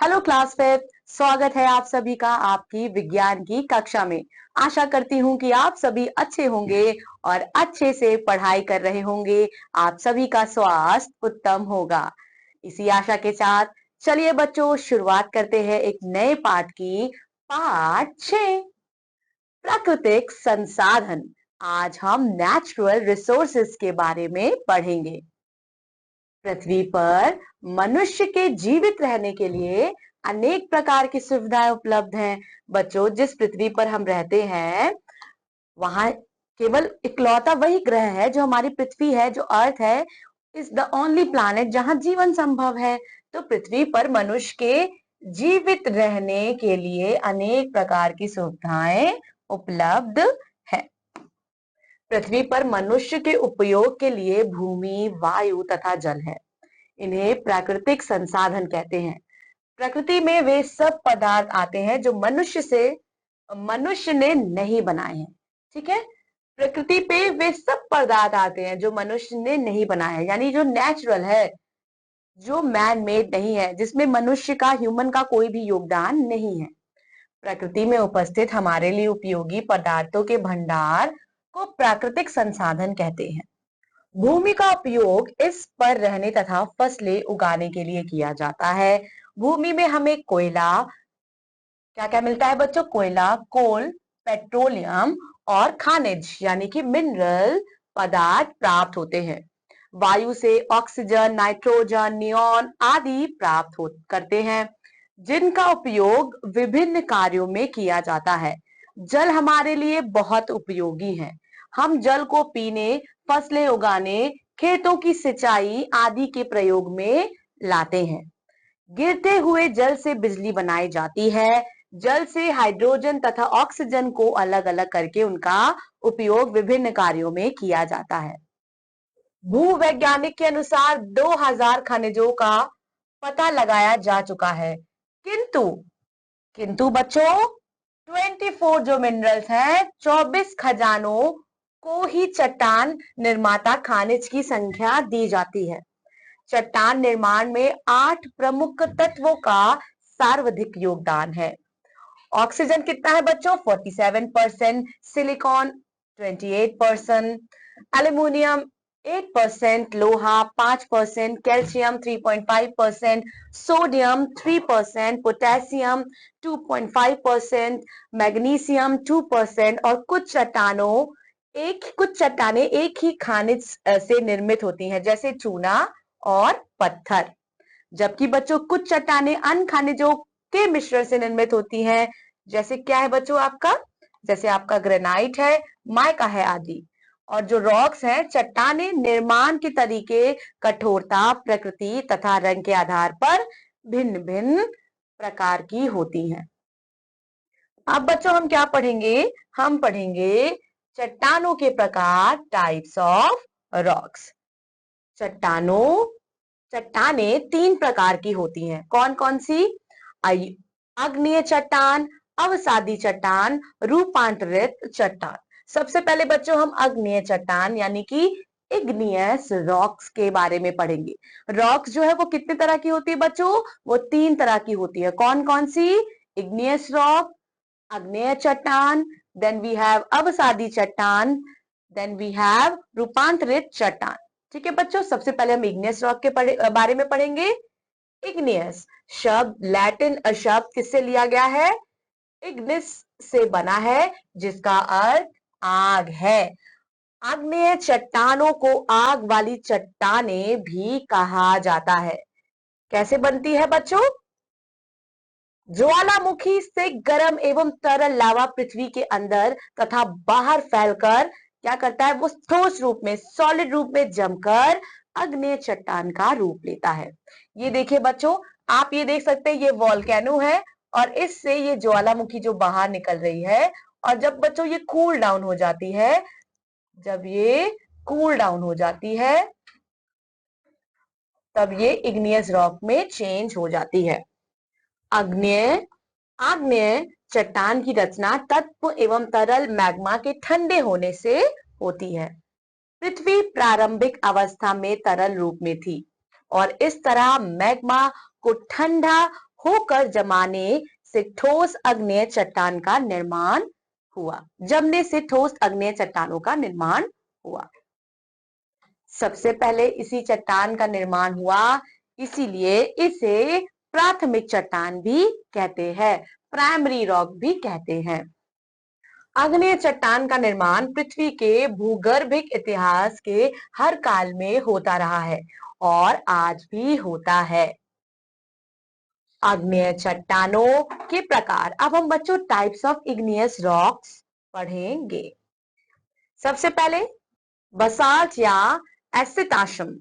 Hello class fifth, स्वागत है आप सभी का आपकी विज्ञान की कक्षा में। आशा करती हूँ कि आप सभी अच्छे होंगे और अच्छे से पढ़ाई कर रहे होंगे। आप सभी का स्वास्थ्य उत्तम होगा। इसी आशा के साथ चलिए बच्चों, शुरुआत करते हैं एक नए पाठ की। पाठ 6, प्राकृतिक संसाधन। आज हम नेचुरल रिसोर्सेस के बारे में पढ़ेंगे। पृथ्वी पर मनुष्य के जीवित रहने के लिए अनेक प्रकार की सुविधाएं उपलब्ध हैं। बच्चों, जिस पृथ्वी पर हम रहते हैं वहां केवल इकलौता वही ग्रह है जो हमारी पृथ्वी है, जो अर्थ है, इज द ओनली प्लैनेट जहां जीवन संभव है। तो पृथ्वी पर मनुष्य के जीवित रहने के लिए अनेक प्रकार की सुविधाएं उपलब्ध है। पृथ्वी पर मनुष्य के उपयोग के लिए भूमि, वायु तथा जल है। इन्हें प्राकृतिक संसाधन कहते हैं। प्रकृति में वे सब पदार्थ आते हैं जो मनुष्य ने नहीं बनाए हैं। ठीक है, प्रकृति पे वे सब पदार्थ आते हैं जो मनुष्य ने नहीं बनाए हैं, यानी जो नेचुरल है, जो मैन मेड नहीं है, जिसमें मनुष्य का, ह्यूमन का कोई भी योगदान नहीं है। प्रकृति में उपस्थित हमारे लिए उपयोगी पदार्थों के भंडार को प्राकृतिक संसाधन कहते हैं। भूमि का उपयोग इस पर रहने तथा फसलें उगाने के लिए किया जाता है। भूमि में हमें कोयला, क्या क्या मिलता है बच्चों? कोयला, कोल, पेट्रोलियम और खनिज यानी कि मिनरल पदार्थ प्राप्त होते हैं। वायु से ऑक्सीजन, नाइट्रोजन, नियॉन आदि प्राप्त करते हैं, जिनका उपयोग विभिन्न कार्यों में किया जाता है। जल हमारे लिए बहुत उपयोगी है। हम जल को पीने, फसलें उगाने, खेतों की सिंचाई आदि के प्रयोग में लाते हैं। गिरते हुए जल से बिजली बनाई जाती है। जल से हाइड्रोजन तथा ऑक्सीजन को अलग अलग करके उनका उपयोग विभिन्न कार्यों में किया जाता है। भूवैज्ञानिक के अनुसार 2000 खनिजों का पता लगाया जा चुका है, किंतु किंतु बच्चों 24 जो मिनरल्स हैं, 24 खजानों को ही चट्टान निर्माता खनिज की संख्या दी जाती है। चट्टान निर्माण में 8 प्रमुख तत्वों का सर्वाधिक योगदान है। ऑक्सीजन कितना है बच्चों? 47%, सिलिकॉन 28%, एल्यूमिनियम 8%, लोहा 5%, कैल्शियम 3.5%, सोडियम 3%, पोटेशियम 2.5%, मैग्नीशियम 2% और कुछ चट्टानें एक ही खनिज से निर्मित होती हैं, जैसे चूना और पत्थर। जबकि बच्चों कुछ चट्टानें अन्य खनिजों के मिश्रण से निर्मित होती हैं, जैसे क्या है बच्चों आपका? जैसे आपका ग्रेनाइट है, माइका है आदि। और जो रॉक्स हैं, चट्टानें निर्माण के तरीके, कठोरता, प्रकृति तथा रंग के आधार पर भिन्न भिन्न प्रकार की होती हैं। अब बच्चों हम क्या पढ़ेंगे? हम पढ़ेंगे चट्टानों के प्रकार, टाइप्स ऑफ रॉक्स। चट्टानें 3 प्रकार की होती हैं। कौन कौन सी? आग्नेय चट्टान, अवसादी चट्टान, रूपांतरित चट्टान। सबसे पहले बच्चों हम आग्नेय चट्टान यानी कि इग्नियस रॉक्स के बारे में पढ़ेंगे। रॉक्स जो है वो कितने तरह की होती है बच्चों? वो 3 तरह की होती है। कौन कौन सी? इग्नियस रॉक, आग्नेय चट्टान, देन वी हैव अवसादी चट्टान, देन वी हैव रूपांतरित चट्टान। ठीक है बच्चों, सबसे पहले हम इग्नियस रॉक के बारे में पढ़ेंगे। इग्नियस शब्द लैटिन शब्द किससे लिया गया है? इग्निस से बना है, जिसका अर्थ आग है। आग्नेय चट्टानों को आग वाली चट्टानें भी कहा जाता है। कैसे बनती है बच्चों? ज्वालामुखी से गर्म एवं तरल लावा पृथ्वी के अंदर तथा बाहर फैलकर क्या करता है? वो ठोस रूप में, सॉलिड रूप में जमकर आग्नेय चट्टान का रूप लेता है। ये देखिए बच्चों, आप ये देख सकते हैं, ये वोल्केनो है और इससे ये ज्वालामुखी जो बाहर निकल रही है, और जब बच्चों ये कूल डाउन हो जाती है, जब ये कूल डाउन हो जाती है तब ये इग्नियस रॉक में चेंज हो जाती है। आग्नेय चट्टान की रचना तत्व एवं तरल मैग्मा के ठंडे होने से होती है। पृथ्वी प्रारंभिक अवस्था में तरल रूप में थी और इस तरह मैग्मा को ठंडा होकर जमाने से ठोस आग्नेय चट्टान का निर्माण हुआ। जमने से ठोस आग्नेय चट्टानों का निर्माण हुआ। सबसे पहले इसी चट्टान का निर्माण हुआ, इसीलिए इसे प्राथमिक चट्टान भी कहते हैं, प्राइमरी रॉक भी कहते हैं। आग्नेय चट्टान का निर्माण पृथ्वी के भूगर्भिक इतिहास के हर काल में होता रहा है और आज भी होता है। आग्नेय चट्टानों के प्रकार। अब हम बच्चों टाइप्स ऑफ इग्नियस रॉक्स पढ़ेंगे। सबसे पहले बसाल्ट या एसिटाशम।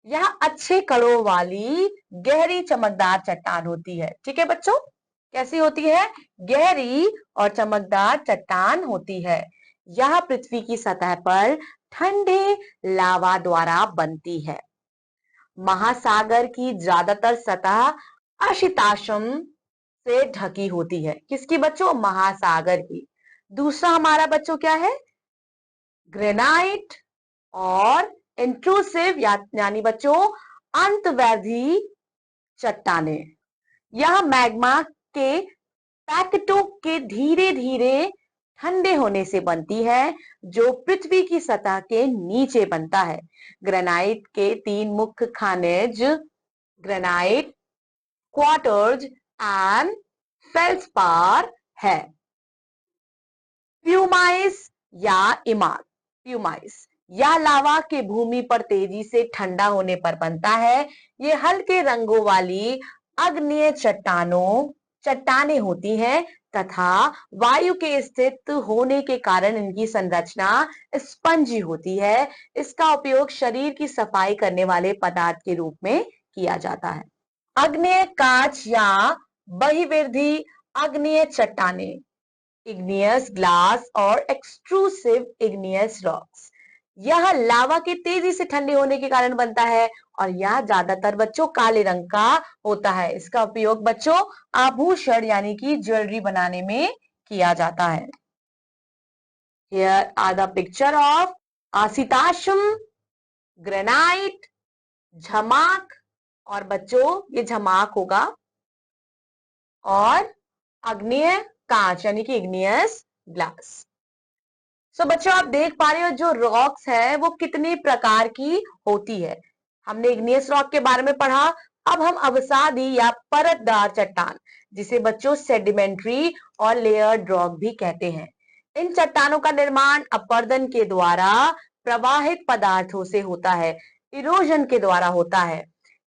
यह अच्छे कणों वाली गहरी चमकदार चट्टान होती है। ठीक है बच्चों, कैसी होती है? गहरी और चमकदार चट्टान होती है। यह पृथ्वी की सतह पर ठंडे लावा द्वारा बनती है। महासागर की ज्यादातर सतह अशिताशम से ढकी होती है। किसकी बच्चों? महासागर की। दूसरा हमारा बच्चों क्या है? ग्रेनाइट और इंट्रूसिव यानी बच्चों अंतर्वैधि चट्टानें। यह मैग्मा के पैकेटों के धीरे धीरे ठंडे होने से बनती है, जो पृथ्वी की सतह के नीचे बनता है। ग्रेनाइट के 3 मुख्य खनिज ग्रेनाइट, क्वार्ट्ज एंड फेल्सपार है। प्यूमाइस या इमारत। प्यूमाइस यह लावा के भूमि पर तेजी से ठंडा होने पर बनता है। ये हल्के रंगों वाली अग्नेय चट्टानें होती हैं तथा वायु के स्थित होने के कारण इनकी संरचना स्पंजी होती है। इसका उपयोग शरीर की सफाई करने वाले पदार्थ के रूप में किया जाता है। आग्नेय कांच या बहिर्वेधी आग्नेय चट्टानें, इग्नियस ग्लास और एक्सट्रूसिव इग्नियस रॉक्स। यह लावा के तेजी से ठंडे होने के कारण बनता है और यह ज्यादातर बच्चों काले रंग का होता है। इसका उपयोग बच्चों आभूषण यानी कि ज्वेलरी बनाने में किया जाता है। Here are the picture of आसिताशम, ग्रेनाइट, झमाक, और बच्चों ये झमाक होगा, और आग्नेय कांच यानी कि इग्नियस ग्लास। सो बच्चों आप देख पा रहे हो जो रॉक्स है वो कितने प्रकार की होती है। हमने इग्नियस रॉक के बारे में पढ़ा। अब हम अवसादी या परतदार चट्टान, जिसे बच्चों सेडिमेंट्री और लेयर्ड रॉक भी कहते हैं। इन चट्टानों का निर्माण अपरदन के द्वारा प्रवाहित पदार्थों से होता है, इरोजन के द्वारा होता है।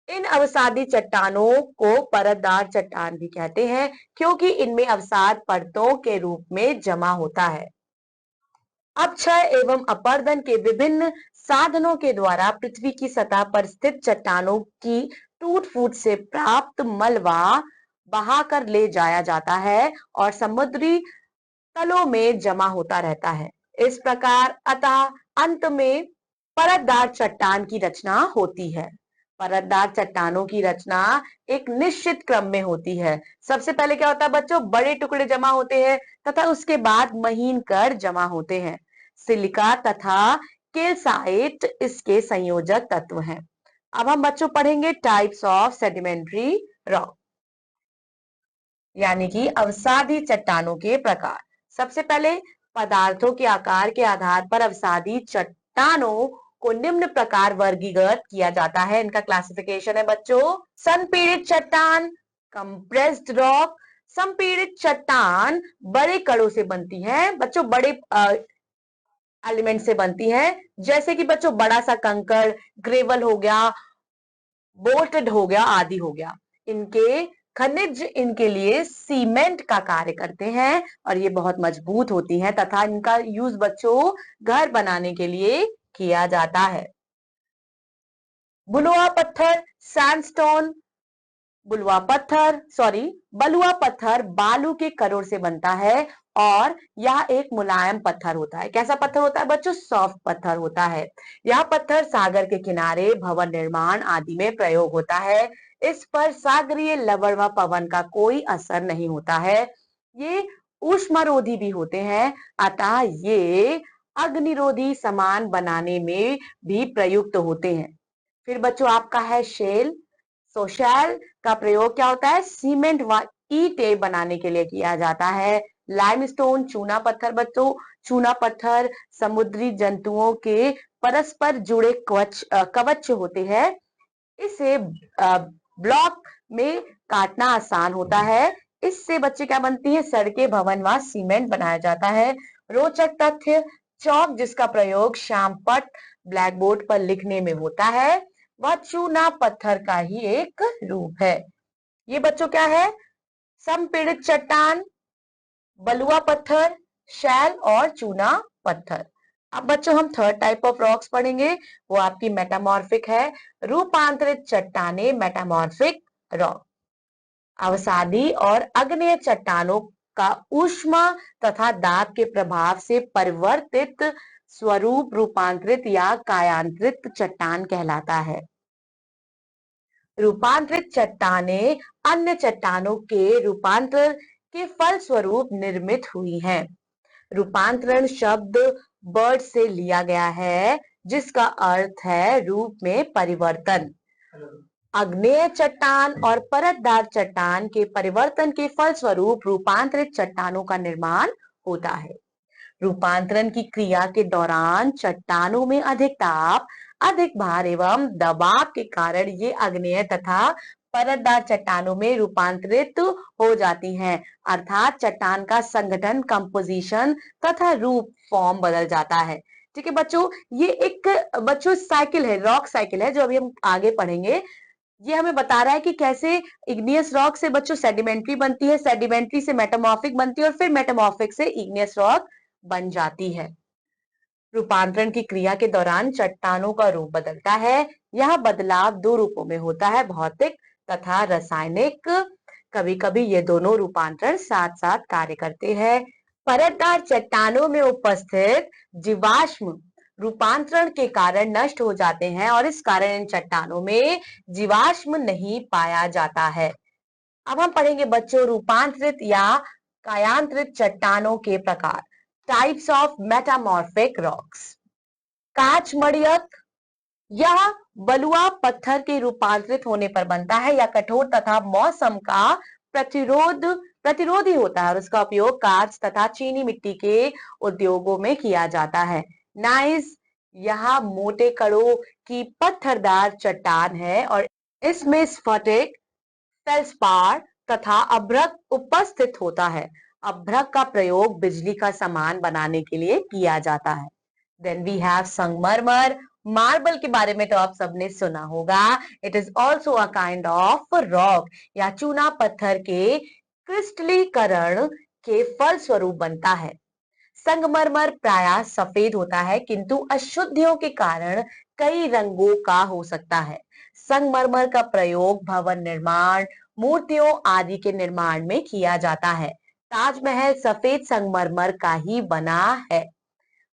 इन अवसादी चट्टानों को परतदार चट्टान भी कहते हैं क्योंकि इनमें अवसाद परतों के रूप में जमा होता है। अपक्षय एवं अपरदन के विभिन्न साधनों के द्वारा पृथ्वी की सतह पर स्थित चट्टानों की टूट फूट से प्राप्त मलबा बहाकर ले जाया जाता है और समुद्री तलों में जमा होता रहता है। इस प्रकार अतः अंत में परतदार चट्टान की रचना होती है। परतदार चट्टानों की रचना एक निश्चित क्रम में होती है। सबसे पहले क्या होता है बच्चों? बड़े टुकड़े जमा होते हैं तथा उसके बाद महीन कण जमा होते हैं। सिलिका तथा कैल्साइट इसके संयोजक तत्व हैं। अब हम बच्चों पढ़ेंगे टाइप्स ऑफ सेडिमेंट्री रॉक यानी कि अवसादी चट्टानों के प्रकार। सबसे पहले पदार्थों के आकार के आधार पर अवसादी चट्टानों को निम्न प्रकार वर्गीकृत किया जाता है। इनका क्लासिफिकेशन है बच्चों। संपीड़ित चट्टान, कंप्रेस्ड रॉक। संपीड़ित चट्टान बड़े कणों से बनती है बच्चों, बड़े एलिमेंट से बनती है, जैसे कि बच्चों बड़ा सा कंकड़, ग्रेवल हो गया, बोल्टेड हो गया आदि हो गया। इनके खनिज इनके लिए सीमेंट का कार्य करते हैं और ये बहुत मजबूत होती हैं तथा इनका यूज बच्चों घर बनाने के लिए किया जाता है। बलुआ पत्थर, सैंडस्टोन, बलुआ पत्थर बालू के करोड़ से बनता है और यह एक मुलायम पत्थर होता है। कैसा पत्थर होता है बच्चों? सॉफ्ट पत्थर होता है। यह पत्थर सागर के किनारे, भवन निर्माण आदि में प्रयोग होता है। इस पर सागरीय लवण व पवन का कोई असर नहीं होता है। ये ऊष्मारोधी भी होते हैं, अतः ये अग्निरोधी सामान बनाने में भी प्रयुक्त होते हैं। फिर बच्चों आपका है शेल। तो शैल का प्रयोग क्या होता है? सीमेंट व ईंटें बनाने के लिए किया जाता है। लाइमस्टोन चूना पत्थर बच्चों, चूना पत्थर समुद्री जंतुओं के परस्पर जुड़े कवच होते हैं। इसे ब्लॉक में काटना आसान होता है। इससे बच्चे क्या बनती है? सड़कें, भवन व सीमेंट बनाया जाता है। रोचक तथ्य, चौक जिसका प्रयोग श्यामपट्ट ब्लैक बोर्ड पर लिखने में होता है वह चूना पत्थर का ही एक रूप है। ये बच्चों क्या है? संपीड़ित चट्टान, बलुआ पत्थर, शैल और चूना पत्थर। अब बच्चों हम थर्ड टाइप ऑफ रॉक्स पढ़ेंगे, वो आपकी मेटामॉर्फिक है। रूपांतरित चट्टाने मेटामॉर्फिक रॉक। अवसादी और आग्नेय चट्टानों का ऊष्मा तथा दाब के प्रभाव से परिवर्तित स्वरूप रूपांतरित या कायांतरित चट्टान कहलाता है। रूपांतरित चट्टाने अन्य चट्टानों के रूपांतर के फलस्वरूप निर्मित हुई हैं। रूपांतरण शब्द बर्ड से लिया गया है जिसका अर्थ है रूप में परिवर्तन। आग्नेय चट्टान और परतदार चट्टान के परिवर्तन के फलस्वरूप रूपांतरित चट्टानों का निर्माण होता है। रूपांतरण की क्रिया के दौरान चट्टानों में अधिक ताप, अधिक भार एवं दबाव के कारण ये आग्नेय तथा परतदार चट्टानों में रूपांतरित हो जाती हैं। अर्थात चट्टान का संगठन, कंपोजिशन तथा रूप, फॉर्म बदल जाता है। ठीक है बच्चों, ये एक बच्चों साइकिल है, रॉक साइकिल है जो अभी हम आगे पढ़ेंगे। ये हमें बता रहा है कि कैसे इग्नियस रॉक से बच्चों सेडिमेंट्री बनती है, सेडिमेंट्री से मेटामॉर्फिक बनती है और फिर मेटामॉर्फिक से इग्नियस रॉक बन जाती है। रूपांतरण की क्रिया के दौरान चट्टानों का रूप बदलता है। यह बदलाव दो रूपों में होता है, भौतिक तथा रासायनिक। कभी कभी ये दोनों रूपांतरण साथ साथ कार्य करते हैं। परतदार चट्टानों में उपस्थित जीवाश्म रूपांतरण के कारण नष्ट हो जाते हैं और इस कारण इन चट्टानों में जीवाश्म नहीं पाया जाता है। अब हम पढ़ेंगे बच्चों रूपांतरित या कायांतरित चट्टानों के प्रकार। Types of metamorphic rocks. काचमड़ियक, यह बलुआ पत्थर के रूपांतरित होने पर बनता है। या कठोर तथा मौसम का प्रतिरोधी होता है और उसका उपयोग कांच तथा चीनी मिट्टी के उद्योगों में किया जाता है। नाइस, यह मोटे कड़ों की पत्थरदार चट्टान है और इसमें स्फटिक, फेल्सपार तथा अभ्रक उपस्थित होता है। अभ्रक का प्रयोग बिजली का सामान बनाने के लिए किया जाता है। देन वी हैव संगमरमर। मार्बल के बारे में तो आप सबने सुना होगा। It is also a kind of rock या चूना पत्थर के क्रिस्टलीकरण के फलस्वरूप बनता है। संगमरमर प्रायः सफेद होता है किंतु अशुद्धियों के कारण कई रंगों का हो सकता है। संगमरमर का प्रयोग भवन निर्माण, मूर्तियों आदि के निर्माण में किया जाता है। ताजमहल सफेद संगमरमर का ही बना है।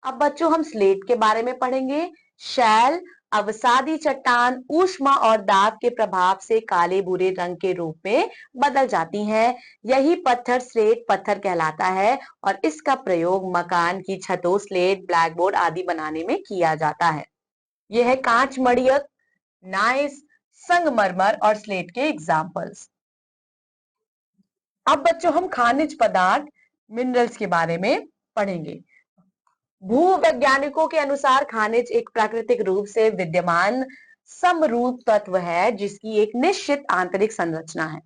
अब बच्चों हम स्लेट के बारे में पढ़ेंगे। शैल अवसादी चट्टान ऊष्मा और दाब के प्रभाव से काले भूरे रंग के रूप में बदल जाती हैं। यही पत्थर स्लेट पत्थर कहलाता है और इसका प्रयोग मकान की छतों, स्लेट, ब्लैकबोर्ड आदि बनाने में किया जाता है। यह है कांच मड़ियक, नाइस, संगमरमर और स्लेट के एग्जाम्पल्स। अब बच्चों हम खनिज पदार्थ, मिनरल्स के बारे में पढ़ेंगे। भूवैज्ञानिकों के अनुसार खनिज एक प्राकृतिक रूप से विद्यमान समरूप तत्व है जिसकी एक निश्चित आंतरिक संरचना है।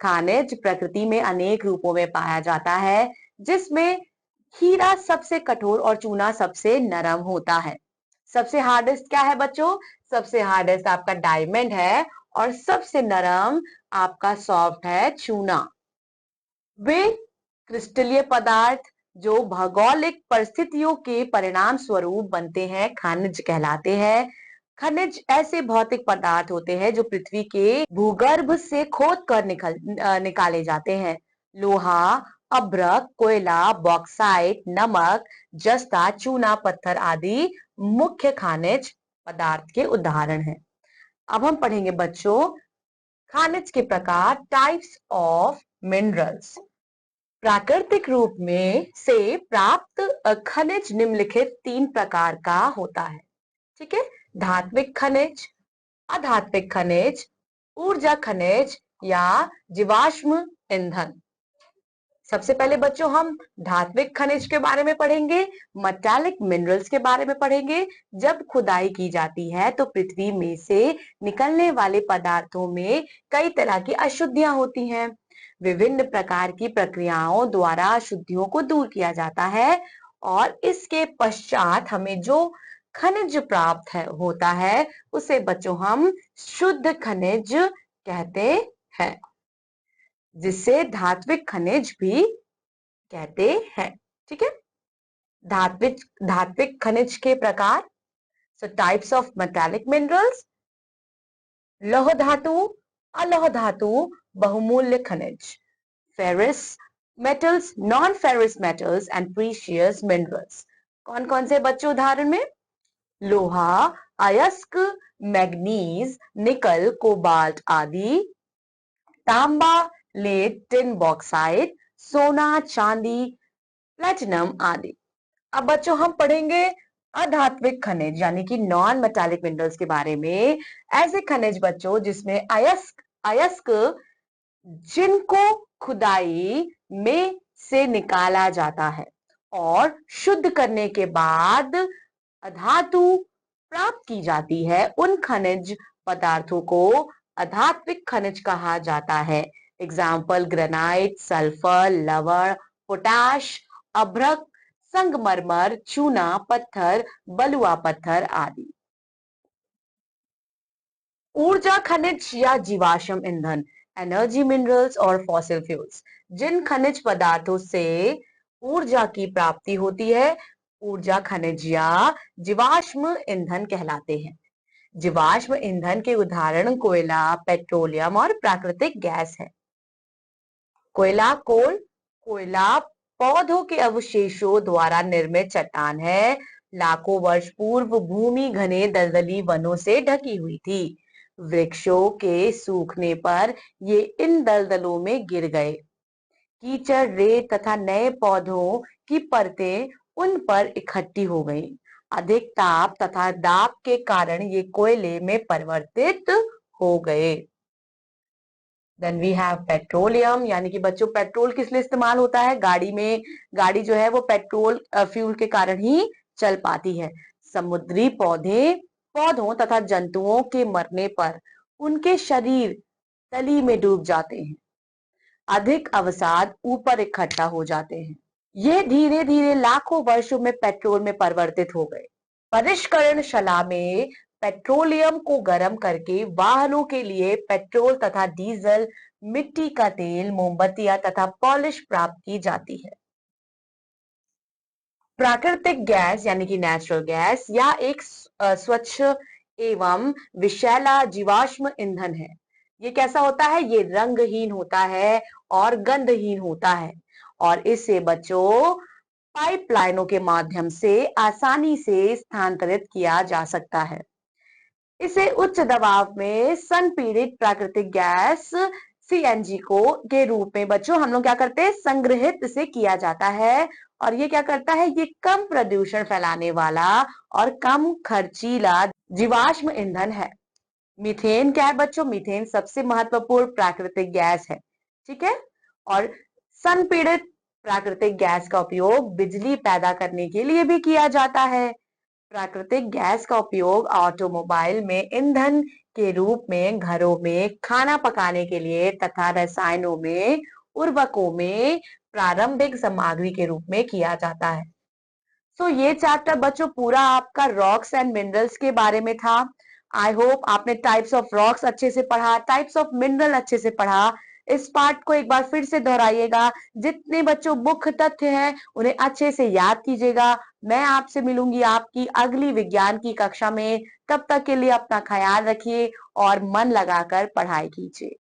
खनिज प्रकृति में अनेक रूपों में पाया जाता है जिसमें हीरा सबसे कठोर और चूना सबसे नरम होता है। सबसे हार्डेस्ट क्या है बच्चों? सबसे हार्डेस्ट आपका डायमंड है और सबसे नरम आपका सॉफ्ट है चूना। वे क्रिस्टलीय पदार्थ जो भौगोलिक परिस्थितियों के परिणाम स्वरूप बनते हैं खनिज कहलाते हैं। खनिज ऐसे भौतिक पदार्थ होते हैं जो पृथ्वी के भूगर्भ से खोद कर निकाले जाते हैं। लोहा, अभ्रक, कोयला, बॉक्साइट, नमक, जस्ता, चूना पत्थर आदि मुख्य खनिज पदार्थ के उदाहरण हैं। अब हम पढ़ेंगे बच्चों खनिज के प्रकार, टाइप्स ऑफ मिनरल्स। प्राकृतिक रूप में से प्राप्त खनिज निम्नलिखित तीन प्रकार का होता है। ठीक है, धात्विक खनिज, अधात्विक खनिज ऊर्जा खनिज या जीवाश्म ईंधन। सबसे पहले बच्चों हम धात्विक खनिज के बारे में पढ़ेंगे, मेटालिक मिनरल्स के बारे में पढ़ेंगे। जब खुदाई की जाती है तो पृथ्वी में से निकलने वाले पदार्थों में कई तरह की अशुद्धियां होती हैं। विभिन्न प्रकार की प्रक्रियाओं द्वारा अशुद्धियों को दूर किया जाता है और इसके पश्चात हमें जो खनिज प्राप्त होता है उसे बच्चों हम शुद्ध खनिज कहते हैं, जिसे धात्विक खनिज भी कहते हैं। ठीक है। धात्विक धात्विक खनिज के प्रकार। सो टाइप्स ऑफ मेटालिक मिनरल्स। लौह धातु, अलोह धातु, बहुमूल्य खनिज। Ferrous metals, non ferrous metals and precious minerals. कौन कौन से बच्चों उदाहरण में? लोहा, अयस्क, मैग्नीज, निकल, कोबाल्ट आदि। तांबा, लेड, टिन, बॉक्साइट, सोना, चांदी, प्लेटिनम आदि। अब बच्चों हम पढ़ेंगे अधात्विक खनिज यानी कि नॉन मेटालिक मिनरल्स के बारे में। ऐसे खनिज बच्चों जिसमें अयस्क अयस्क जिनको खुदाई में से निकाला जाता है और शुद्ध करने के बाद अधातु प्राप्त की जाती है, उन खनिज पदार्थों को अधात्विक खनिज कहा जाता है। एग्जाम्पल ग्रेनाइट, सल्फर, लवण, पोटाश, अभ्रक, संगमरमर, चूना पत्थर, बलुआ पत्थर आदि। ऊर्जा खनिज या जीवाश्म ईंधन, एनर्जी मिनरल्स और फॉसिल फ्यूल्स। जिन खनिज पदार्थों से ऊर्जा की प्राप्ति होती है, ऊर्जा खनिज या जीवाश्म ईंधन कहलाते हैं। जीवाश्म ईंधन के उदाहरण कोयला, पेट्रोलियम और प्राकृतिक गैस है। कोयला, कोयला पौधों के अवशेषों द्वारा निर्मित चट्टान है। लाखों वर्ष पूर्व भूमि घने दलदली वनों से ढकी हुई थी। वृक्षों के सूखने पर ये इन दलदलों में गिर गए। कीचड़, रेत तथा नए पौधों की परतें उन पर इकट्ठी हो गईं। अधिक ताप तथा दाब के कारण ये कोयले में परिवर्तित हो गए। देन वी हैव पेट्रोलियम, यानी कि बच्चों पेट्रोल किस लिए इस्तेमाल होता है? गाड़ी जो है वो पेट्रोल फ्यूल के कारण ही चल पाती है। समुद्री पौधों तथा जंतुओं के मरने पर उनके शरीर तली में डूब जाते हैं। अधिक अवसाद ऊपर इकट्ठा हो जाते हैं। ये धीरे धीरे लाखों वर्षों में पेट्रोल में परिवर्तित हो गए। परिष्करणशाला में पेट्रोलियम को गर्म करके वाहनों के लिए पेट्रोल तथा डीजल, मिट्टी का तेल, मोमबत्तियां तथा पॉलिश प्राप्त की जाती है। प्राकृतिक गैस यानी कि नेचुरल गैस या एक स्वच्छ एवं विषैला जीवाश्म ईंधन है। ये कैसा होता है? ये रंगहीन होता है और गंधहीन होता है और इससे बच्चों पाइपलाइनों के माध्यम से आसानी से स्थानांतरित किया जा सकता है। इसे उच्च दबाव में संपीड़ित प्राकृतिक गैस सीएनजी को के रूप में बच्चों हम लोग क्या करते हैं? संग्रहित इसे किया जाता है और ये क्या करता है? ये कम प्रदूषण फैलाने वाला और कम खर्चीला जीवाश्म ईंधन है। मीथेन क्या है बच्चों? मीथेन सबसे महत्वपूर्ण प्राकृतिक गैस है। ठीक है। और संपीड़ित प्राकृतिक गैस का उपयोग बिजली पैदा करने के लिए भी किया जाता है। प्राकृतिक गैस का उपयोग ऑटोमोबाइल में ईंधन के रूप में, घरों में खाना पकाने के लिए तथा रसायनों में, उर्वरकों में प्रारंभिक सामग्री के रूप में किया जाता है। सो ये चैप्टर बच्चों पूरा आपका रॉक्स एंड मिनरल्स के बारे में था। आई होप आपने टाइप्स ऑफ रॉक्स अच्छे से पढ़ा, टाइप्स ऑफ मिनरल अच्छे से पढ़ा। इस पार्ट को एक बार फिर से दोहराइएगा। जितने बच्चों मुख्य तथ्य हैं उन्हें अच्छे से याद कीजिएगा। मैं आपसे मिलूंगी आपकी अगली विज्ञान की कक्षा में। तब तक के लिए अपना ख्याल रखिए और मन लगाकर पढ़ाई कीजिए।